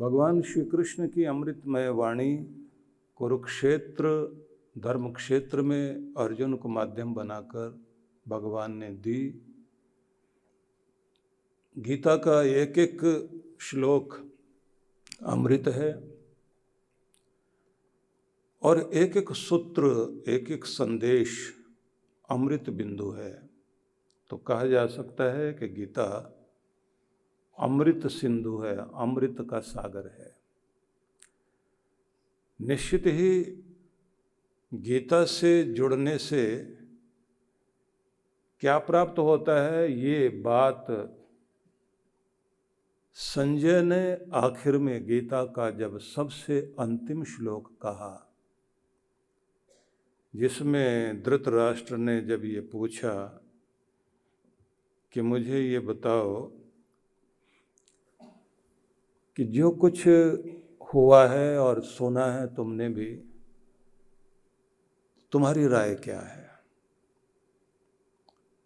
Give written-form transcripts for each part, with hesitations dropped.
भगवान श्री कृष्ण की अमृतमय वाणी कुरुक्षेत्र धर्म क्षेत्र में अर्जुन को माध्यम बनाकर भगवान ने दी। गीता का एक एक श्लोक अमृत है और एक एक सूत्र, एक एक संदेश अमृत बिंदु है। तो कहा जा सकता है कि गीता अमृत सिंधु है, अमृत का सागर है। निश्चित ही गीता से जुड़ने से क्या प्राप्त होता है, ये बात संजय ने आखिर में गीता का जब सबसे अंतिम श्लोक कहा, जिसमें धृतराष्ट्र ने जब ये पूछा कि मुझे ये बताओ कि जो कुछ हुआ है और सुना है तुमने भी, तुम्हारी राय क्या है।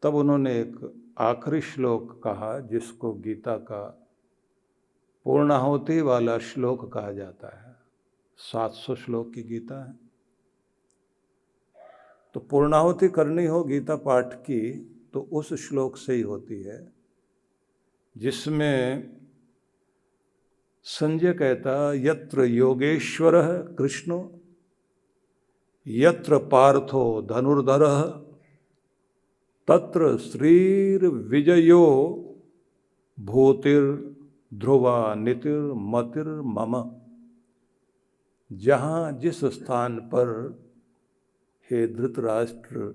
तब उन्होंने एक आखिरी श्लोक कहा जिसको गीता का पूर्णाहुति वाला श्लोक कहा जाता है। 700 श्लोक की गीता है। तो पूर्णाहुति करनी हो गीता पाठ की तो उस श्लोक से ही होती है, जिसमें संजय कहता यत्र योगेश्वरः कृष्णो यत्र पार्थो धनुर्धरः तत्र श्रीर्विजयो भूतिर्ध्रुवा नीतिर्मतिर्मम। जहाँ जिस स्थान पर हे धृतराष्ट्र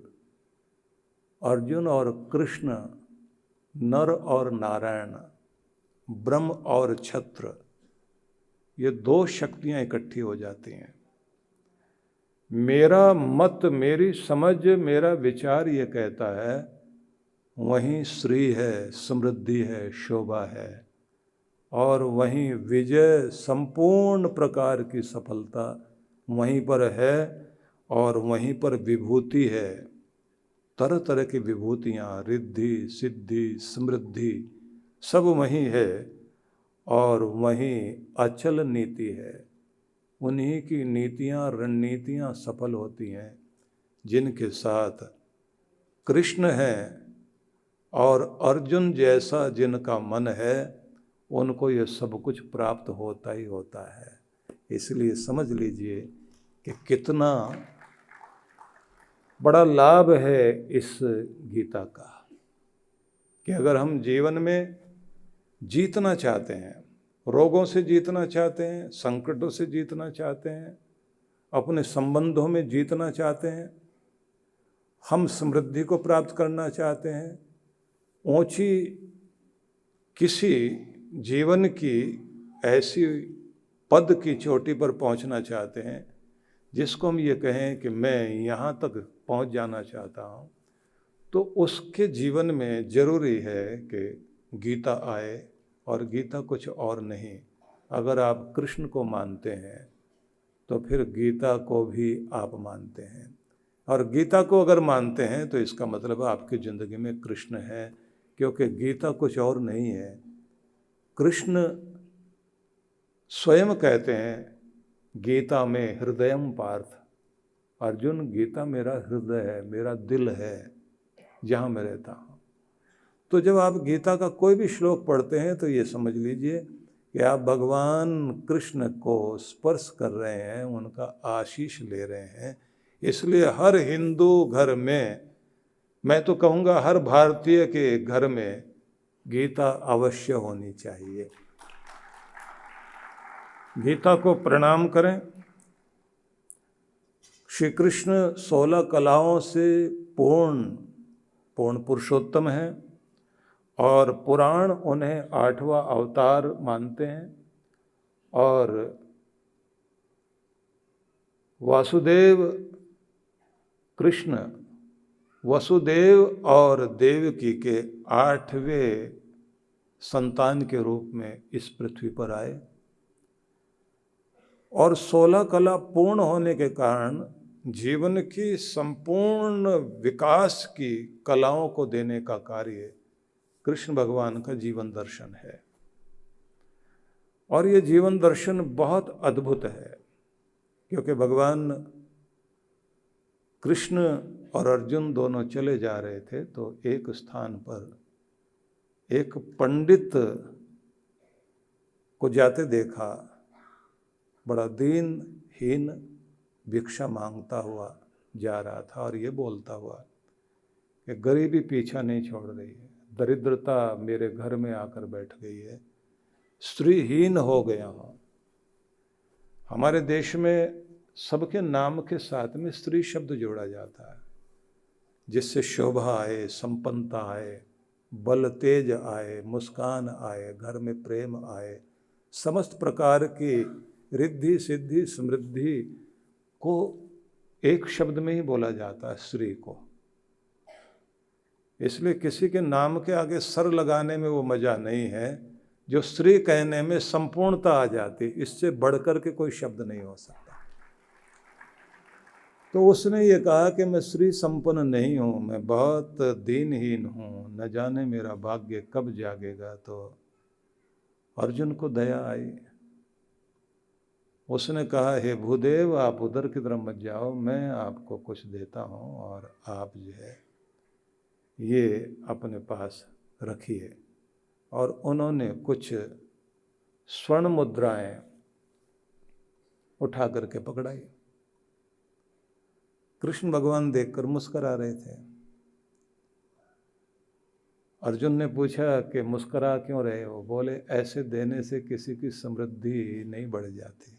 अर्जुन और कृष्ण, नर और नारायण, ब्रह्म और छत्र, ये दो शक्तियाँ इकट्ठी हो जाती हैं। मेरा मत, मेरी समझ, मेरा विचार ये कहता है वहीं श्री है, समृद्धि है, शोभा है, और वहीं विजय, संपूर्ण प्रकार की सफलता वहीं पर है, और वहीं पर विभूति है। तरह तरह की विभूतियाँ, रिद्धि, सिद्धि, समृद्धि सब वहीं है, और वहीं अचल नीति है। उन्हीं की नीतियाँ, रणनीतियाँ सफल होती हैं जिनके साथ कृष्ण हैं, और अर्जुन जैसा जिनका मन है उनको ये सब कुछ प्राप्त होता ही होता है। इसलिए समझ लीजिए कि कितना बड़ा लाभ है इस गीता का, कि अगर हम जीवन में जीतना चाहते हैं, रोगों से जीतना चाहते हैं, संकटों से जीतना चाहते हैं, अपने संबंधों में जीतना चाहते हैं, हम समृद्धि को प्राप्त करना चाहते हैं, ऊंची किसी जीवन की ऐसी पद की चोटी पर पहुंचना चाहते हैं जिसको हम ये कहें कि मैं यहाँ तक पहुंच जाना चाहता हूँ, तो उसके जीवन में ज़रूरी है कि गीता आए। और गीता कुछ और नहीं। अगर आप कृष्ण को मानते हैं तो फिर गीता को भी आप मानते हैं, और गीता को अगर मानते हैं तो इसका मतलब आपकी ज़िंदगी में कृष्ण है, क्योंकि गीता कुछ और नहीं है। कृष्ण स्वयं कहते हैं गीता में हृदयम पार्थ, अर्जुन गीता मेरा हृदय है, मेरा दिल है, जहाँ मैं रहता हूँ। तो जब आप गीता का कोई भी श्लोक पढ़ते हैं तो ये समझ लीजिए कि आप भगवान कृष्ण को स्पर्श कर रहे हैं, उनका आशीष ले रहे हैं। इसलिए हर हिंदू घर में, मैं तो कहूँगा हर भारतीय के घर में गीता अवश्य होनी चाहिए। गीता को प्रणाम करें। श्री कृष्ण 16 कलाओं से पूर्ण पुरुषोत्तम है, और पुराण उन्हें 8वां अवतार मानते हैं। और वासुदेव कृष्ण वसुदेव और देवकी के 8वें संतान के रूप में इस पृथ्वी पर आए, और 16 कला पूर्ण होने के कारण जीवन की संपूर्ण विकास की कलाओं को देने का कार्य कृष्ण भगवान का जीवन दर्शन है। और ये जीवन दर्शन बहुत अद्भुत है, क्योंकि भगवान कृष्ण और अर्जुन दोनों चले जा रहे थे, तो एक स्थान पर एक पंडित को जाते देखा, बड़ा दीनहीन भिक्षा मांगता हुआ जा रहा था और ये बोलता हुआ कि गरीबी पीछा नहीं छोड़ रही है, दरिद्रता मेरे घर में आकर बैठ गई है, स्त्रीहीन हो गया हूँ। हमारे देश में सबके नाम के साथ में स्त्री शब्द जोड़ा जाता है, जिससे शोभा आए, संपन्नता आए, बल तेज आए, मुस्कान आए, घर में प्रेम आए, समस्त प्रकार की रिद्धि सिद्धि समृद्धि को एक शब्द में ही बोला जाता है, स्त्री को। इसलिए किसी के नाम के आगे सर लगाने में वो मजा नहीं है जो स्त्री कहने में संपूर्णता आ जाती, इससे बढ़कर के कोई शब्द नहीं हो सकता। तो उसने ये कहा कि मैं स्त्री संपन्न नहीं हूँ, मैं बहुत दीनहीन हूँ, न जाने मेरा भाग्य कब जागेगा। तो अर्जुन को दया आई, उसने कहा हे भूदेव आप उधर की तरफ मत जाओ, मैं आपको कुछ देता हूँ और आप जो है ये अपने पास रखिए। और उन्होंने कुछ स्वर्ण मुद्राएं उठा करके पकड़ाई। कृष्ण भगवान देखकर मुस्करा रहे थे। अर्जुन ने पूछा कि मुस्करा क्यों रहे हो? बोले ऐसे देने से किसी की समृद्धि नहीं बढ़ जाती।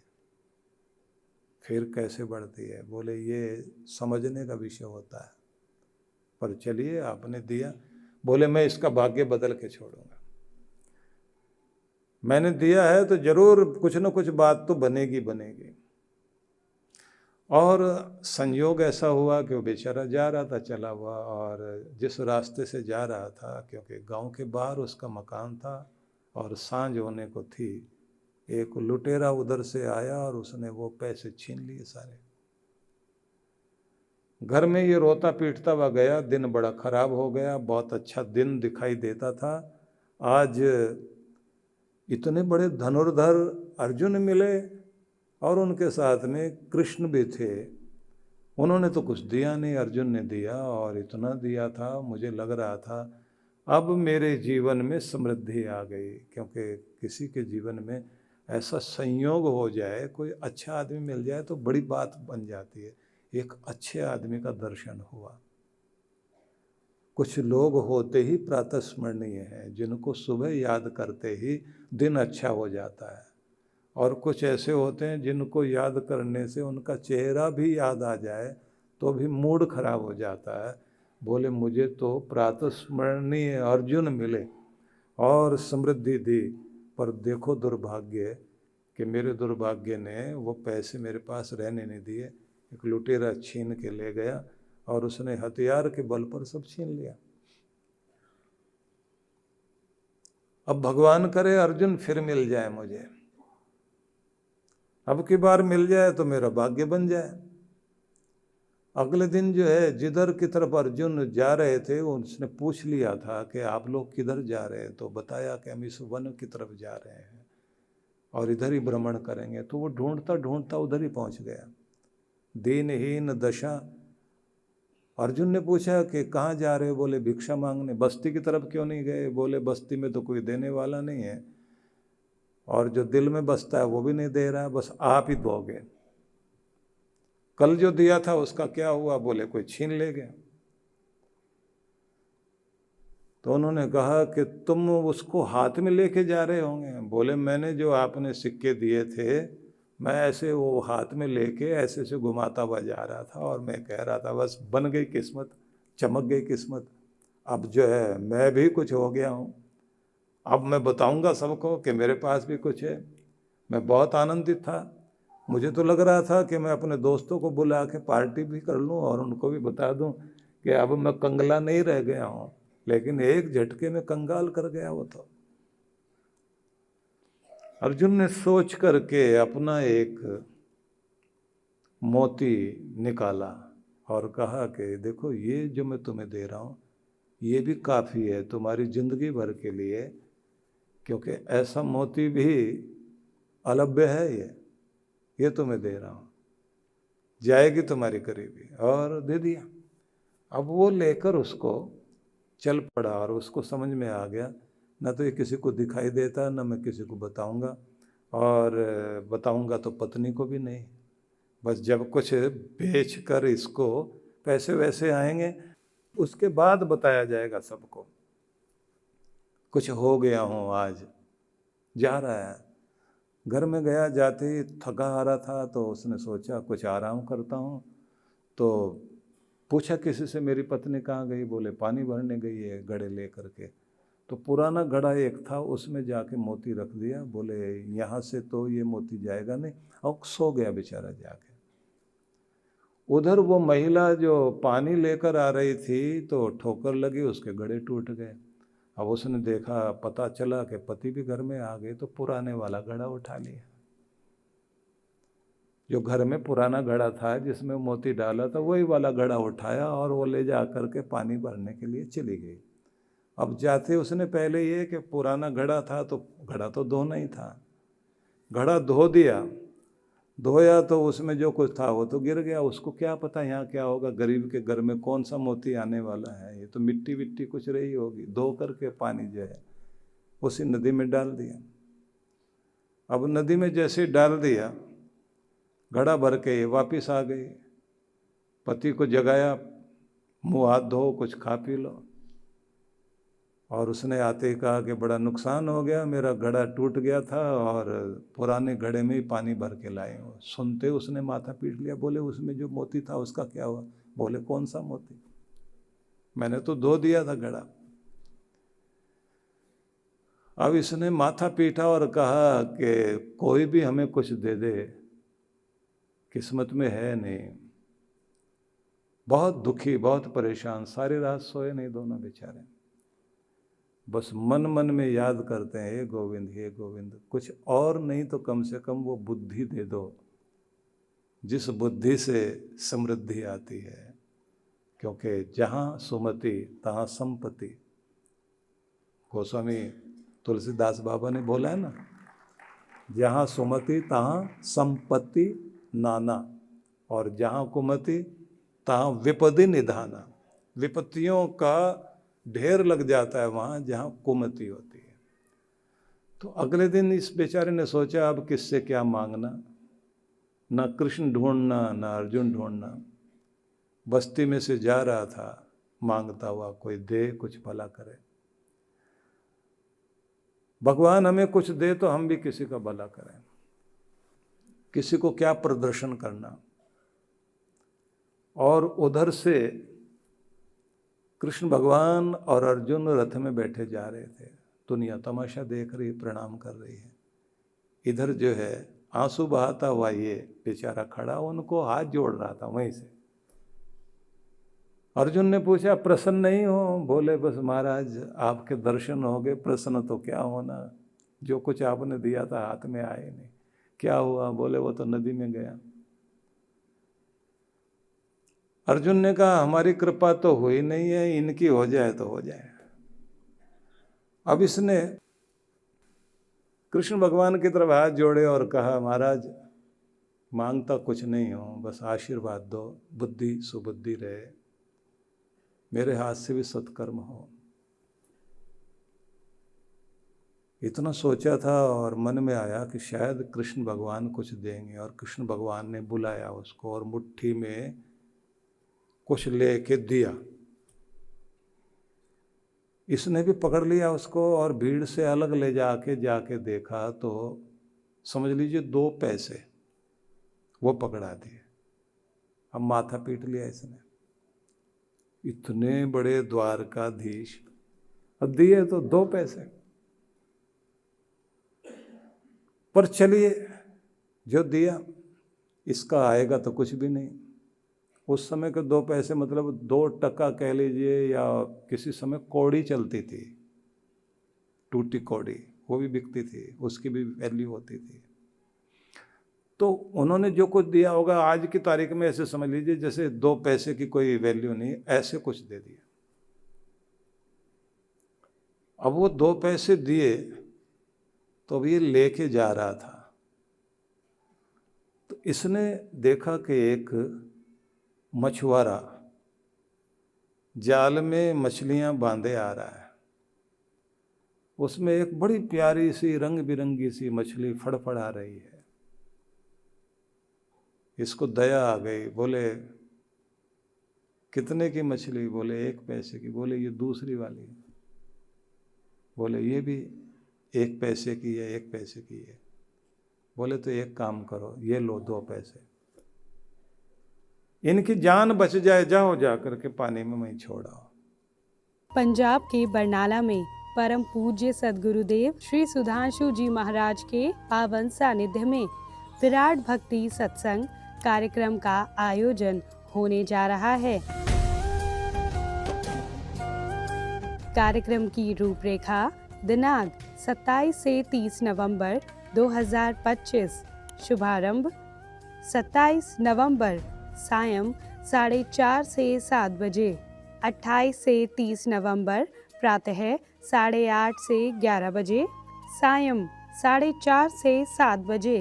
फिर कैसे बढ़ती है? बोले ये समझने का विषय होता है, पर चलिए आपने दिया। बोले मैं इसका भाग्य बदल के छोड़ूंगा, मैंने दिया है तो जरूर कुछ न कुछ बात तो बनेगी बनेगी। और संयोग ऐसा हुआ कि वो बेचारा जा रहा था चला हुआ, और जिस रास्ते से जा रहा था, क्योंकि गांव के बाहर उसका मकान था और सांझ होने को थी, एक लुटेरा उधर से आया और उसने वो पैसे छीन लिए सारे। घर में ये रोता पीटता हुआ गया। दिन बड़ा खराब हो गया, बहुत अच्छा दिन दिखाई देता था। आज इतने बड़े धनुर्धर अर्जुन मिले और उनके साथ में कृष्ण भी थे। उन्होंने तो कुछ दिया नहीं, अर्जुन ने दिया, और इतना दिया था मुझे लग रहा था अब मेरे जीवन में समृद्धि आ गई। क्योंकि किसी के जीवन में ऐसा संयोग हो जाए, कोई अच्छा आदमी मिल जाए तो बड़ी बात बन जाती है। एक अच्छे आदमी का दर्शन हुआ। कुछ लोग होते ही प्रातः स्मरणीय हैं, जिनको सुबह याद करते ही दिन अच्छा हो जाता है, और कुछ ऐसे होते हैं जिनको याद करने से उनका चेहरा भी याद आ जाए तो भी मूड खराब हो जाता है। बोले मुझे तो प्रातः स्मरणीय अर्जुन मिले और समृद्धि दी, पर देखो दुर्भाग्य कि मेरे दुर्भाग्य ने वो पैसे मेरे पास रहने नहीं दिए। एक लुटेरा छीन के ले गया और उसने हथियार के बल पर सब छीन लिया। अब भगवान करे अर्जुन फिर मिल जाए मुझे, अब की बार मिल जाए तो मेरा भाग्य बन जाए। अगले दिन जो है जिधर की तरफ अर्जुन जा रहे थे, उसने पूछ लिया था कि आप लोग किधर जा रहे हैं, तो बताया कि हम इस वन की तरफ जा रहे हैं और इधर ही भ्रमण करेंगे। तो वो ढूंढता ढूंढता उधर ही पहुंच गया। दीनहीन दशा। अर्जुन ने पूछा कि कहाँ जा रहे हो? बोले भिक्षा मांगने। बस्ती की तरफ क्यों नहीं गए? बोले बस्ती में तो कोई देने वाला नहीं है, और जो दिल में बसता है वो भी नहीं दे रहा है, बस आप ही दोगे। कल जो दिया था उसका क्या हुआ? बोले कोई छीन ले गया। तो उन्होंने कहा कि तुम उसको हाथ में लेके जा रहे होंगे। बोले मैंने जो आपने सिक्के दिए थे, मैं ऐसे वो हाथ में लेके ऐसे से घुमाता हुआ जा रहा था, और मैं कह रहा था बस बन गई किस्मत, चमक गई किस्मत, अब जो है मैं भी कुछ हो गया हूँ, अब मैं बताऊंगा सबको कि मेरे पास भी कुछ है। मैं बहुत आनंदित था। मुझे तो लग रहा था कि मैं अपने दोस्तों को बुला के पार्टी भी कर लूं और उनको भी बता दूं कि अब मैं कंगला नहीं रह गया हूँ, लेकिन एक झटके में कंगाल कर गया वो तो। अर्जुन ने सोच करके अपना एक मोती निकाला और कहा कि देखो ये जो मैं तुम्हें दे रहा हूँ ये भी काफ़ी है तुम्हारी ज़िंदगी भर के लिए, क्योंकि ऐसा मोती भी अलभ्य है ये तो मैं दे रहा हूँ, जाएगी तुम्हारी करीबी, और दे दिया। अब वो लेकर उसको चल पड़ा और उसको समझ में आ गया, ना तो ये किसी को दिखाई देता, ना मैं किसी को बताऊंगा, और बताऊंगा तो पत्नी को भी नहीं। बस जब कुछ बेच कर इसको पैसे वैसे आएंगे उसके बाद बताया जाएगा सबको। कुछ हो गया हूँ आज, जा रहा है। घर में गया, जाते ही थका आ रहा था तो उसने सोचा कुछ आराम करता हूँ, तो पूछा किसी से मेरी पत्नी कहाँ गई, बोले पानी भरने गई है घड़े ले करके। तो पुराना घड़ा एक था, उसमें जाके मोती रख दिया, बोले यहाँ से तो ये मोती जाएगा नहीं, और सो गया बेचारा जाके। उधर वो महिला जो पानी लेकर आ रही थी तो ठोकर लगी, उसके घड़े टूट गए। अब उसने देखा, पता चला कि पति भी घर में आ गए, तो पुराने वाला घड़ा उठा लिया। जो घर में पुराना घड़ा था जिसमें मोती डाला था, वही वाला घड़ा उठाया और वो ले जा करके पानी भरने के लिए चली गई। अब जाते उसने पहले ये कि पुराना घड़ा था तो घड़ा तो धोना ही था, घड़ा धो दिया। धोया तो उसमें जो कुछ था वो तो गिर गया, उसको क्या पता यहाँ क्या होगा, गरीब के घर में कौन सा मोती आने वाला है, ये तो मिट्टी विट्टी कुछ रही होगी। धो करके पानी जो है उसी नदी में डाल दिया। अब नदी में जैसे डाल दिया, घड़ा भर के वापिस आ गई। पति को जगाया, मुँह हाथ धो, कुछ खा पी लो। और उसने आते ही कहा कि बड़ा नुकसान हो गया, मेरा घड़ा टूट गया था और पुराने घड़े में ही पानी भर के लाए हो। सुनते उसने माथा पीट लिया, बोले उसमें जो मोती था उसका क्या हुआ? बोले कौन सा मोती, मैंने तो धो दिया था घड़ा। अब इसने माथा पीटा और कहा कि कोई भी हमें कुछ दे दे, किस्मत में है नहीं। बहुत दुखी, बहुत परेशान, सारी रात सोए नहीं दोनों बेचारे। बस मन मन में याद करते हैं, हे गोविंद हे गोविंद, कुछ और नहीं तो कम से कम वो बुद्धि दे दो जिस बुद्धि से समृद्धि आती है। क्योंकि जहाँ सुमति तहाँ संपत्ति, गोस्वामी तुलसीदास बाबा ने बोला है ना, जहाँ सुमति तहाँ संपत्ति नाना, और जहाँ कुमति तहाँ विपदि निधाना। विपत्तियों का ढेर लग जाता है वहाँ जहाँ कुमति होती है। तो अगले दिन इस बेचारे ने सोचा अब किससे क्या मांगना, ना कृष्ण ढूंढना ना अर्जुन ढूंढना। बस्ती में से जा रहा था मांगता हुआ, कोई दे कुछ भला करे, भगवान हमें कुछ दे तो हम भी किसी का भला करें। किसी को क्या प्रदर्शन करना। और उधर से कृष्ण भगवान और अर्जुन रथ में बैठे जा रहे थे, दुनिया तमाशा देख रही, प्रणाम कर रही है। इधर जो है आंसू बहाता हुआ ये बेचारा खड़ा उनको हाथ जोड़ रहा था वहीं से। अर्जुन ने पूछा प्रसन्न नहीं हो? बोले बस महाराज आपके दर्शन हो गए, प्रसन्न तो क्या होना, जो कुछ आपने दिया था हाथ में आए नहीं। क्या हुआ? बोले वो तो नदी में गया। अर्जुन ने कहा हमारी कृपा तो हुई नहीं है, इनकी हो जाए तो हो जाए। अब इसने कृष्ण भगवान की तरफ हाथ जोड़े और कहा महाराज मांगता कुछ नहीं हो, बस आशीर्वाद दो, बुद्धि सुबुद्धि रहे, मेरे हाथ से भी सत्कर्म हो। इतना सोचा था और मन में आया कि शायद कृष्ण भगवान कुछ देंगे, और कृष्ण भगवान ने बुलाया उसको और मुट्ठी में कुछ लेके दिया। इसने भी पकड़ लिया उसको और भीड़ से अलग ले जाके देखा तो समझ लीजिए 2 पैसे वो पकड़ा दिए। अब माथा पीट लिया इसने, इतने बड़े द्वारकाधीश, अब दिए तो 2 पैसे। पर चलिए जो दिया इसका आएगा तो कुछ भी नहीं। उस समय के 2 पैसे मतलब 2 टका कह लीजिए, या किसी समय कौड़ी चलती थी, टूटी कौड़ी, वो भी बिकती थी, उसकी भी वैल्यू होती थी। तो उन्होंने जो कुछ दिया होगा आज की तारीख में ऐसे समझ लीजिए जैसे 2 पैसे की कोई वैल्यू नहीं, ऐसे कुछ दे दिया। अब वो 2 पैसे दिए तो अब ये लेके जा रहा था, इसने देखा कि एक मछुआरा जाल में मछलियां बांधे आ रहा है। उसमें एक बड़ी प्यारी सी रंग बिरंगी सी मछली फड़फड़ा रही है। इसको दया आ गई। बोले कितने की मछली? बोले 1 पैसे की। बोले ये दूसरी वाली? बोले ये भी 1 पैसे की है, 1 पैसे की है। बोले तो एक काम करो, ये लो 2 पैसे, इनकी जान बच जाए, जाओ जा करके पानी में मैं छोड़ाओ। पंजाब के बरनाला में परम पूज्य सद्गुरुदेव श्री सुधांशु जी महाराज के पावन सानिध्य में विराट भक्ति सत्संग कार्यक्रम का आयोजन होने जा रहा है। कार्यक्रम की रूपरेखा दिनांक 27 से 30 नवंबर 2025। शुभारंभ 27 नवंबर सायं 4:30 से 7 बजे। 28 से 30 नवंबर प्रातः 8:30 से 11 बजे, सायं 4:30 से 7 बजे।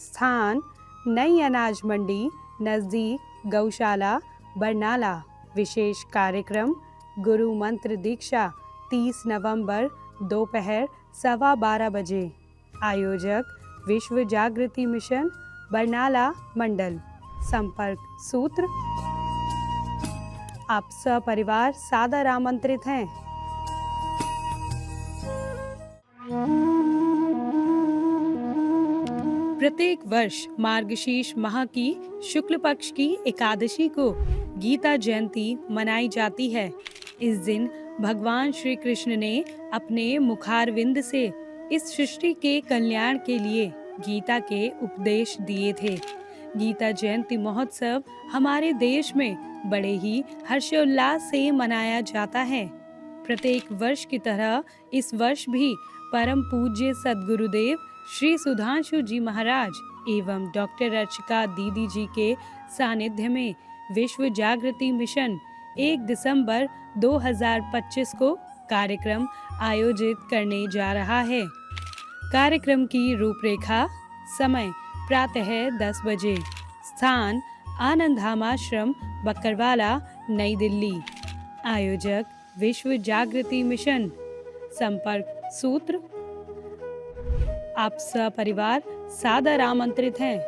स्थान नई अनाज मंडी नजदीक गौशाला बरनाला। विशेष कार्यक्रम गुरु मंत्र दीक्षा 30 नवंबर दोपहर 12:15 बजे। आयोजक विश्व जागृति मिशन बरनाला मंडल। संपर्क सूत्र। आप सपरिवार सादर आमंत्रित हैं। प्रत्येक वर्ष मार्गशीर्ष माह की शुक्ल पक्ष की एकादशी को गीता जयंती मनाई जाती है। इस दिन भगवान श्री कृष्ण ने अपने मुखारविंद से इस सृष्टि के कल्याण के लिए गीता के उपदेश दिए थे। गीता जयंती महोत्सव हमारे देश में बड़े ही हर्षोल्लास से मनाया जाता है। प्रत्येक वर्ष की तरह इस वर्ष भी परम पूज्य सद्गुरुदेव श्री सुधांशु जी महाराज एवं डॉक्टर अर्चिका दीदी जी के सानिध्य में विश्व जागृति मिशन 1 दिसंबर 2025 को कार्यक्रम आयोजित करने जा रहा है। कार्यक्रम की रूपरेखा। समय प्रातः 10 बजे। स्थान आनंदधाम आश्रम बकरवाला नई दिल्ली। आयोजक विश्व जागृति मिशन। संपर्क सूत्र। आप सपरिवार सादर आमंत्रित हैं।